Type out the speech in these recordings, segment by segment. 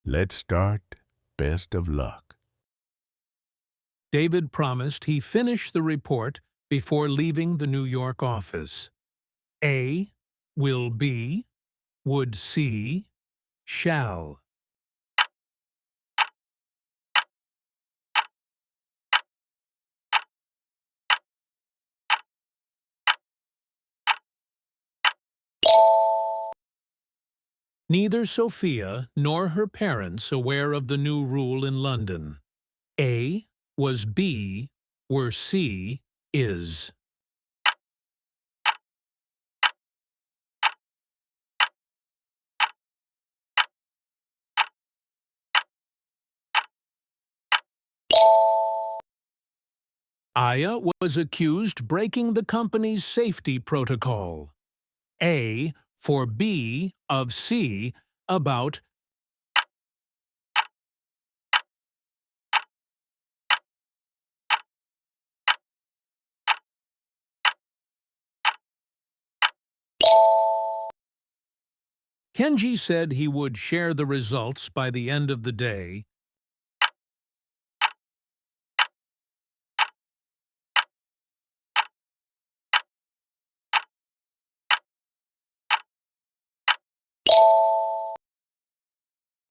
Let's start. Best of luck. David promised he finish the report before leaving the New York office. A. Will be, would see, shall. Neither Sophia nor her parents aware of the new rule in London. A was be, were see, is. Aya was accused breaking the company's safety protocol. A for B of C about Kenji said he would share the results by the end of the day.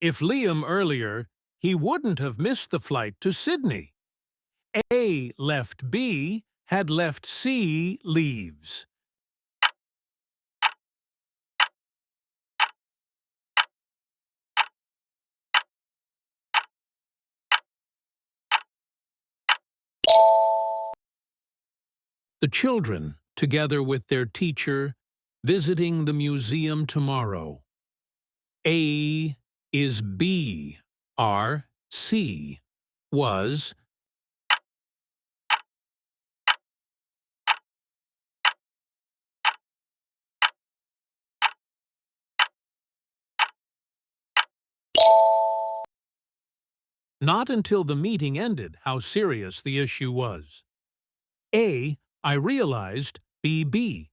If Liam earlier, he wouldn't have missed the flight to Sydney. A left B, had left C leaves. The children, together with their teacher, visiting the museum tomorrow. A is B, R, C, was. Not until the meeting ended how serious the issue was. A, I realized, B.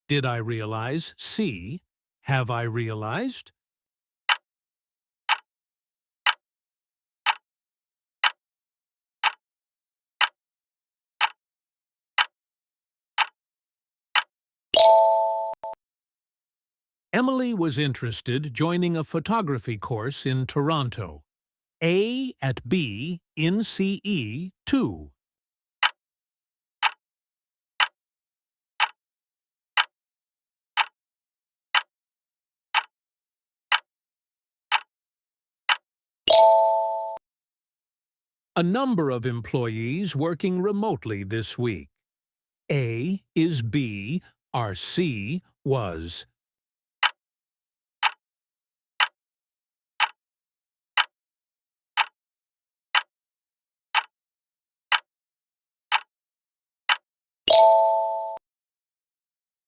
Did I realize, C? Have I realized? Emily was interested joining a photography course in Toronto. A at B in CE 2. A number of employees working remotely this week. A is B, our C was.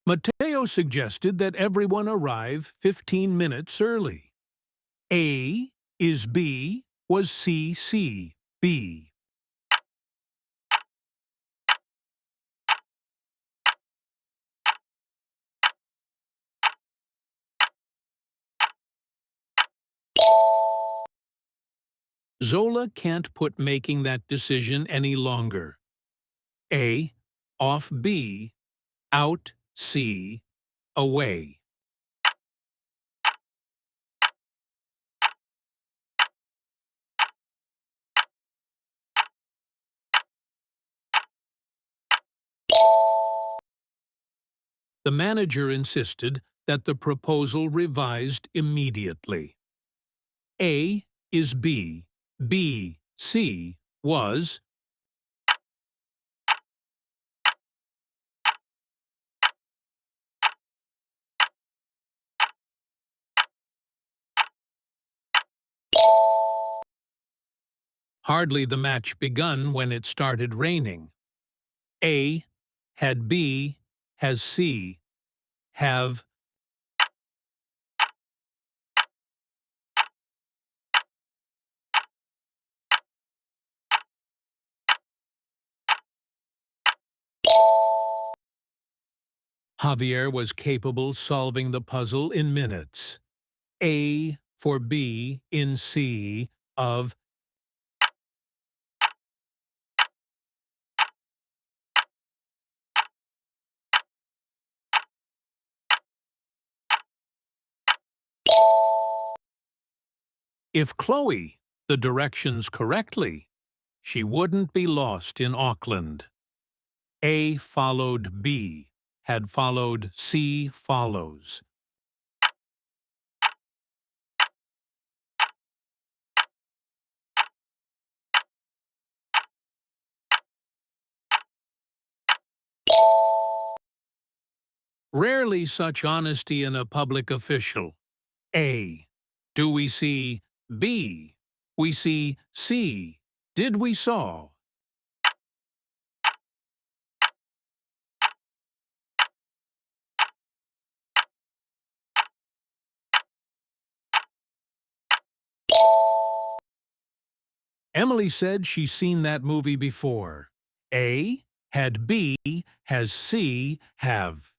Mateo suggested that everyone arrive 15 minutes early. A is B, was C, B. Zola can't put making that decision any longer. A, off B, out C, away. The manager insisted that the proposal revised immediately. A is B, C was. Hardly the match begun when it started raining. A had B, has C, have. Javier was capable solving the puzzle in minutes. A for B in C of if Chloe the directions correctly, she wouldn't be lost in Auckland. A followed B, had followed C follows. Rarely such honesty in a public official. A. Do we see B? We see C. Did we saw? Emily said she's seen that movie before. A. Had B, has C, have.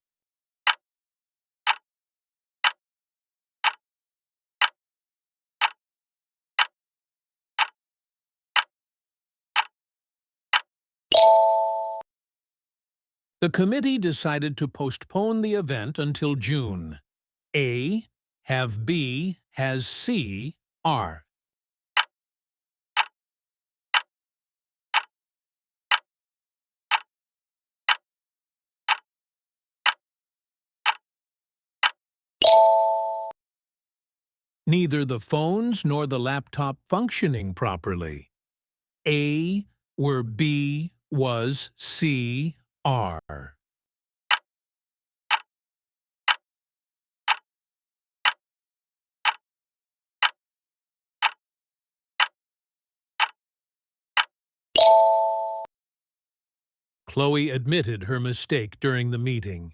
The committee decided to postpone the event until June. A. Have B, has C, are. Neither the phones nor the laptop functioning properly. A were B was C are. Chloe admitted her mistake during the meeting.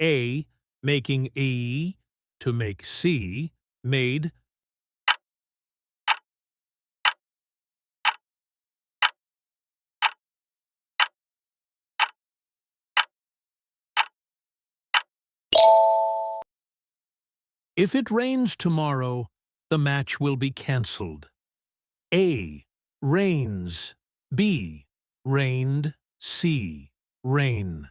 A, making E to make C, made if it rains tomorrow, the match will be cancelled. A, rains. B, rained. C, rain.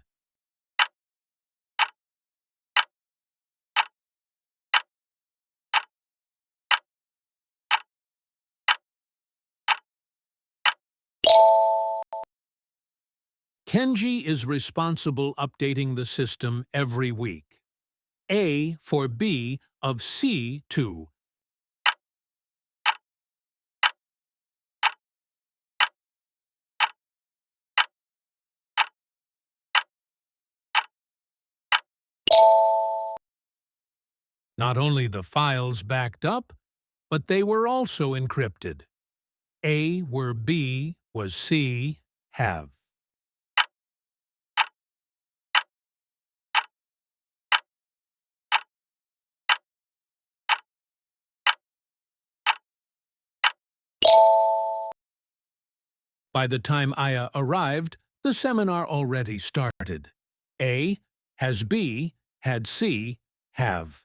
Kenji is responsible updating the system every week. A for B of C to not only the files backed up, but they were also encrypted. A were B was C, have. By the time Aya arrived, the seminar already started. A has B, had C, have.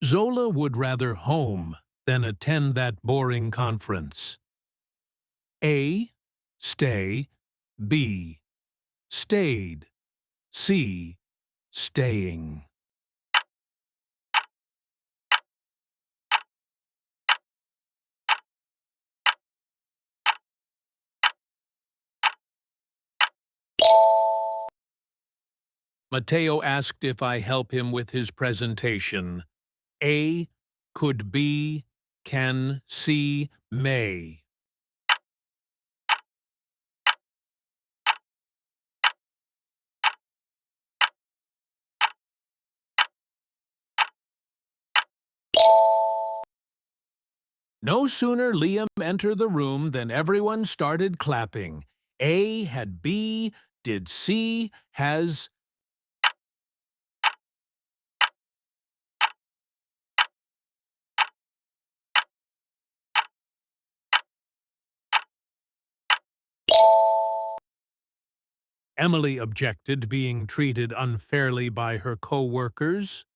Zola would rather home than attend that boring conference. A, stay. B, stayed. C, staying. Mateo asked if I help him with his presentation. A, could be, can, see, may. No sooner Liam entered the room than everyone started clapping. A had B, did C, has. Emily objected being treated unfairly by her co-workers?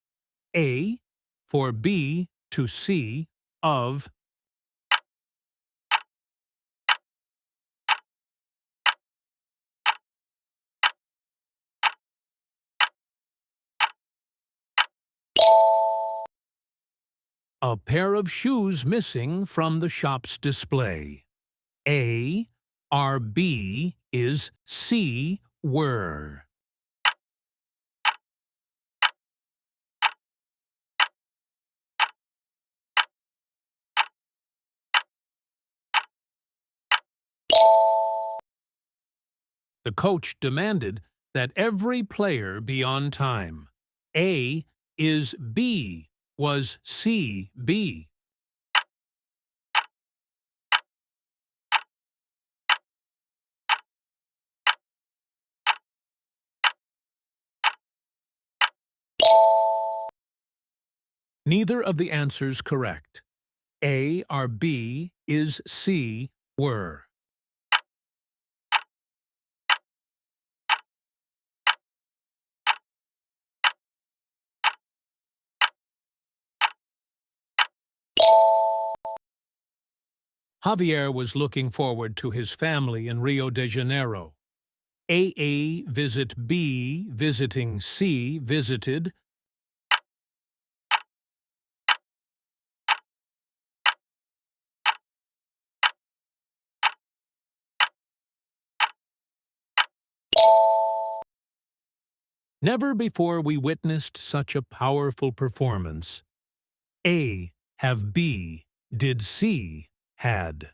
A. For B to C of a pair of shoes missing from the shop's display. A. Are B is C were. The coach demanded that every player be on time. A is B was C B. Neither of the answers correct. A are B is C were. Javier was looking forward to his family in Rio de Janeiro. A visit B visiting C visited. Never before we witnessed such a powerful performance. A have B did C had.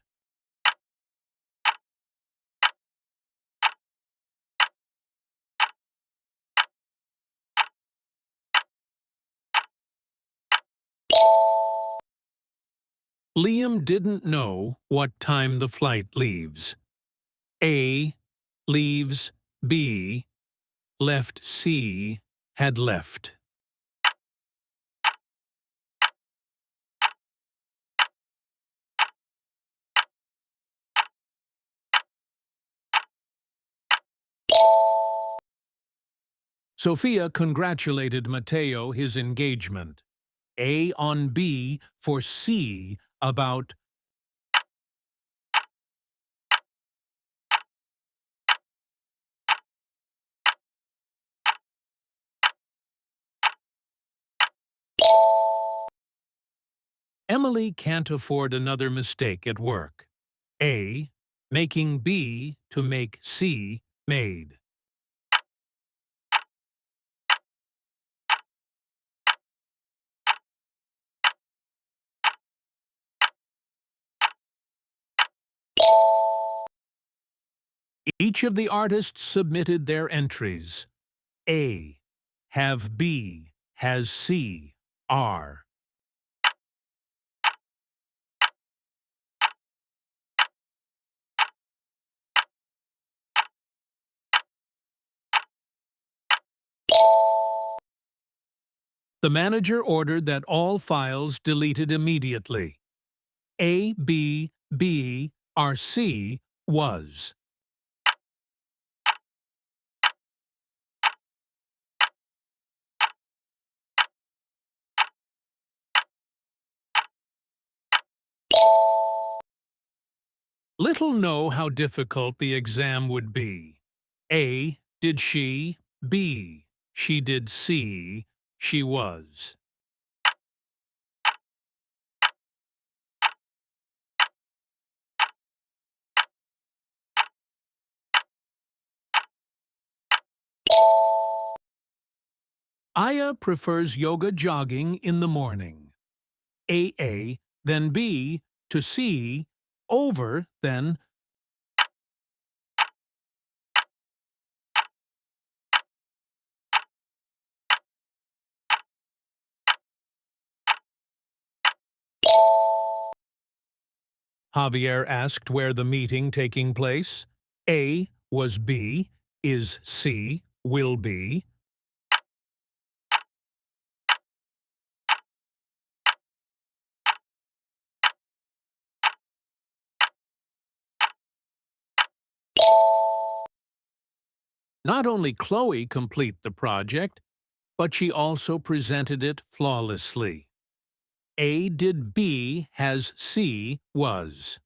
Liam didn't know what time the flight leaves. A leaves B left C had left. Sophia congratulated Mateo his engagement. A on B for C about Emily can't afford another mistake at work. A making B to make C made. Each of the artists submitted their entries. A have B has C are. The manager ordered that all files deleted immediately. A, B, B, R, C was. Little know how difficult the exam would be. A, did she, B, she did C, she was. Aya prefers yoga jogging in the morning. A, then B, to C, over, then Javier asked where the meeting taking place. A was B, is C, will be. Not only Chloe complete the project, but she also presented it flawlessly. A did B has C was.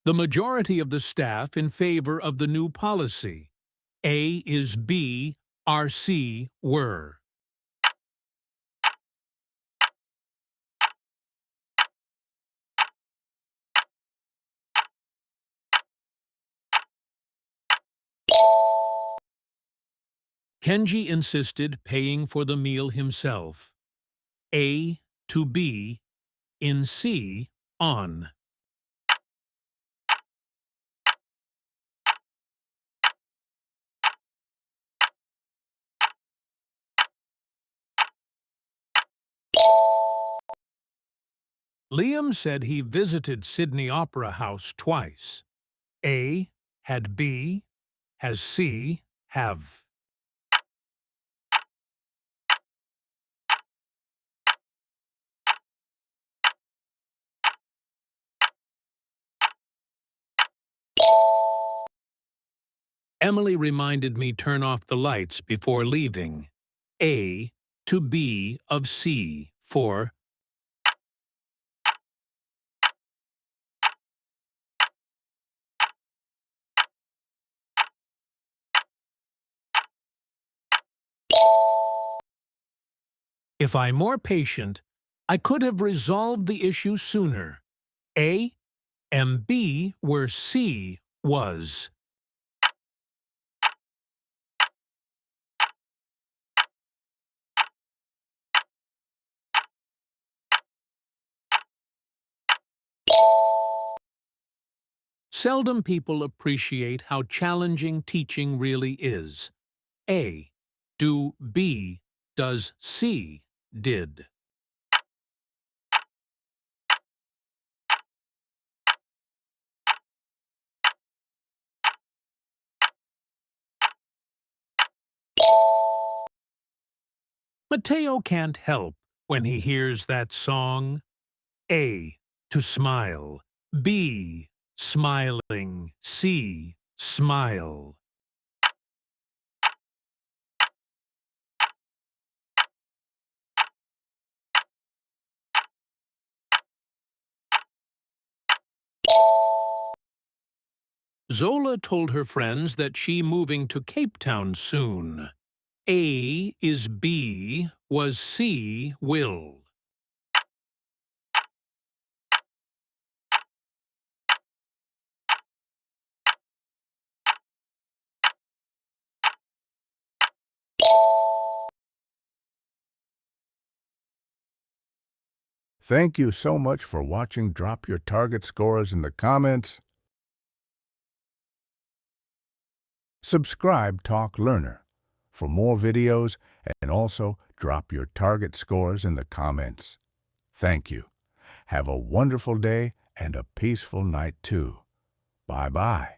The majority of the staff in favor of the new policy. A is B, are C were. Kenji insisted paying for the meal himself. A to B, in C, on. Liam said he visited Sydney Opera House twice. A had B, has C, have. Emily reminded me turn off the lights before leaving. A to B of C for. If I'm more patient, I could have resolved the issue sooner. A and B where C was. Seldom people appreciate how challenging teaching really is. A. Do B. Does C. Did. Mateo can't help when he hears that song. A. To smile. B. Smiling. C. Smile. Zola told her friends that she moving to Cape Town soon. A is B was C will. Thank you so much for watching. Drop your target scores in the comments. Subscribe Talk Learner for more videos, and also drop your target scores in the comments. Thank you. Have a wonderful day and a peaceful night too. Bye-bye.